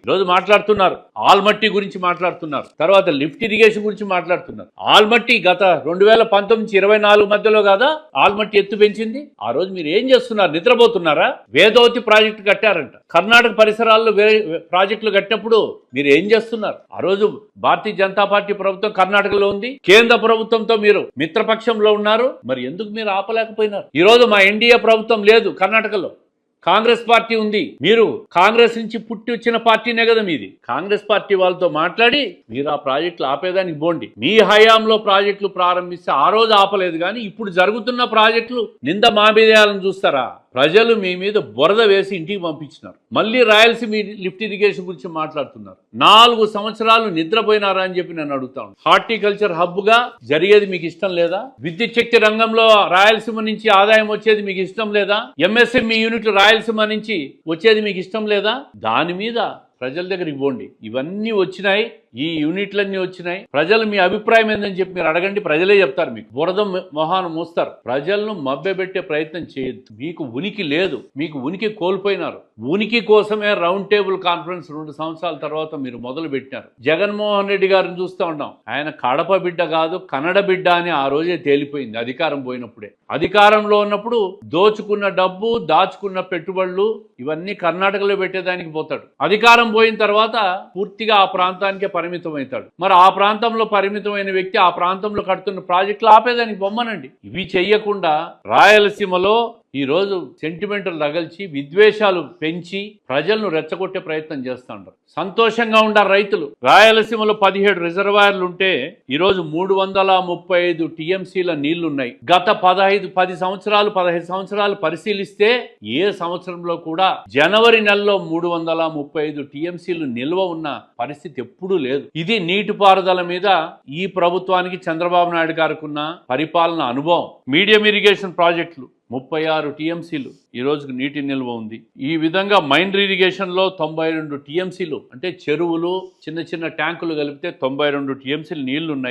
ఈరోజు మాట్లాడుతున్నారు, ఆల్మట్టి గురించి మాట్లాడుతున్నారు, తర్వాత లిఫ్ట్ ఇరిగేషన్ గురించి మాట్లాడుతున్నారు. ఆల్మట్టి గత 2019-24 మధ్యలో కాదా ఆల్మట్టి ఎత్తు పెంచింది? ఆ రోజు మీరు ఏం చేస్తున్నారు? నిద్రపోతున్నారా? వేదవతి ప్రాజెక్టు కట్టారంట. కర్ణాటక పరిసరాల్లో ప్రాజెక్టులు కట్టినప్పుడు మీరు ఏం చేస్తున్నారు? ఆ రోజు భారతీయ జనతా పార్టీ ప్రభుత్వం కర్ణాటకలో ఉంది, కేంద్ర ప్రభుత్వంతో మీరు మిత్రపక్షంలో ఉన్నారు. మరి ఎందుకు మీరు ఆపలేకపోయినారు? ఈ రోజు మా ఎన్డీఏ ప్రభుత్వం లేదు కర్ణాటకలో, కాంగ్రెస్ పార్టీ ఉంది. మీరు కాంగ్రెస్ నుంచి పుట్టి వచ్చిన పార్టీనే కదా మీది. కాంగ్రెస్ పార్టీ వాళ్ళతో మాట్లాడి మీరు ఆ ప్రాజెక్టులు ఆపేదానికి పోండి. మీ హయాంలో ప్రాజెక్టులు ప్రారంభిస్తే ఆ రోజు ఆపలేదు, కానీ ఇప్పుడు జరుగుతున్న ప్రాజెక్టులు నింద మాబేయాలని చూస్తారా? ప్రజలు మీ మీద బురద వేసి ఇంటికి పంపించినారు. మళ్ళీ రాయలసీమ లిఫ్ట్ ఇరిగేషన్ గురించి మాట్లాడుతున్నారు. 4 సంవత్సరాలు నిద్రపోయినారా అని చెప్పి నేను అడుగుతాను. హార్టికల్చర్ హబ్ గా జరిగేది మీకు ఇష్టం లేదా? విద్యుత్ శక్తి రంగంలో రాయలసీమ నుంచి ఆదాయం వచ్చేది మీకు ఇష్టం లేదా? ఎంఎస్ఎంఈ యూనిట్లు రాయలసీమ నుంచి వచ్చేది మీకు ఇష్టం లేదా? దాని మీద ప్రజల దగ్గరికి పోండి. ఇవన్నీ వచ్చినాయి, ఈ యూనిట్లన్నీ వచ్చినాయి. ప్రజలు మీ అభిప్రాయం ఏందని చెప్పి మీరు అడగండి, ప్రజలే చెప్తారు. మీకు బురద మొహాను మోస్తారు. ప్రజలను మభ్యపెట్టే ప్రయత్నం చేయొద్దు. మీకు ఉనికి లేదు, మీకు ఉనికి కోల్పోయినారు. ఉనికి కోసమే రౌండ్ టేబుల్ కాన్ఫరెన్స్ 2 సంవత్సరాల తర్వాత మీరు మొదలు పెట్టినారు. జగన్మోహన్ రెడ్డి గారిని చూస్తూ ఉన్నాం. ఆయన కడప బిడ్డ కాదు, కన్నడ బిడ్డ అని ఆ రోజే తేలిపోయింది అధికారం పోయినప్పుడే. అధికారంలో ఉన్నప్పుడు దోచుకున్న డబ్బు, దాచుకున్న పెట్టుబడులు ఇవన్నీ కర్ణాటకలో పెట్టేదానికి పోతాడు. అధికారం పోయిన తర్వాత పూర్తిగా ఆ ప్రాంతానికే పరిమితం అవుతాడు. మరి ఆ ప్రాంతంలో పరిమితమైన వ్యక్తి ఆ ప్రాంతంలో కడుతున్న ప్రాజెక్టులు ఆపేదానికి బొమ్మనండి. ఇవి చెయ్యకుండా రాయలసీమలో ఈ రోజు సెంటిమెంటల్ రగల్చి విద్వేషాలు పెంచి ప్రజలను రెచ్చగొట్టే ప్రయత్నం చేస్తూ ఉంటారు. సంతోషంగా ఉండారు రైతులు. రాయలసీమలో 17 రిజర్వాయర్లు ఉంటే ఈరోజు 335 టీఎంసీల నీళ్లున్నాయి. గత 10 సంవత్సరాలు 15 సంవత్సరాలు పరిశీలిస్తే ఏ సంవత్సరంలో కూడా జనవరి నెలలో 335 టీఎంసీలు నిల్వ ఉన్న పరిస్థితి ఎప్పుడూ లేదు. ఇది నీటిపారుదల మీద ఈ ప్రభుత్వానికి చంద్రబాబు నాయుడు గారికి ఉన్న పరిపాలన అనుభవం. మీడియం ఇరిగేషన్ ప్రాజెక్టులు 36 టీఎంసీలు ఈ రోజుకు నీటి నిల్వ ఉంది. ఈ విధంగా మైండ్ ఇరిగేషన్ లో 92 టీఎంసీలు, అంటే చెరువులు చిన్న చిన్న ట్యాంకులు కలిపితే 92 టీఎంసీలు నీళ్లు ఉన్నాయి.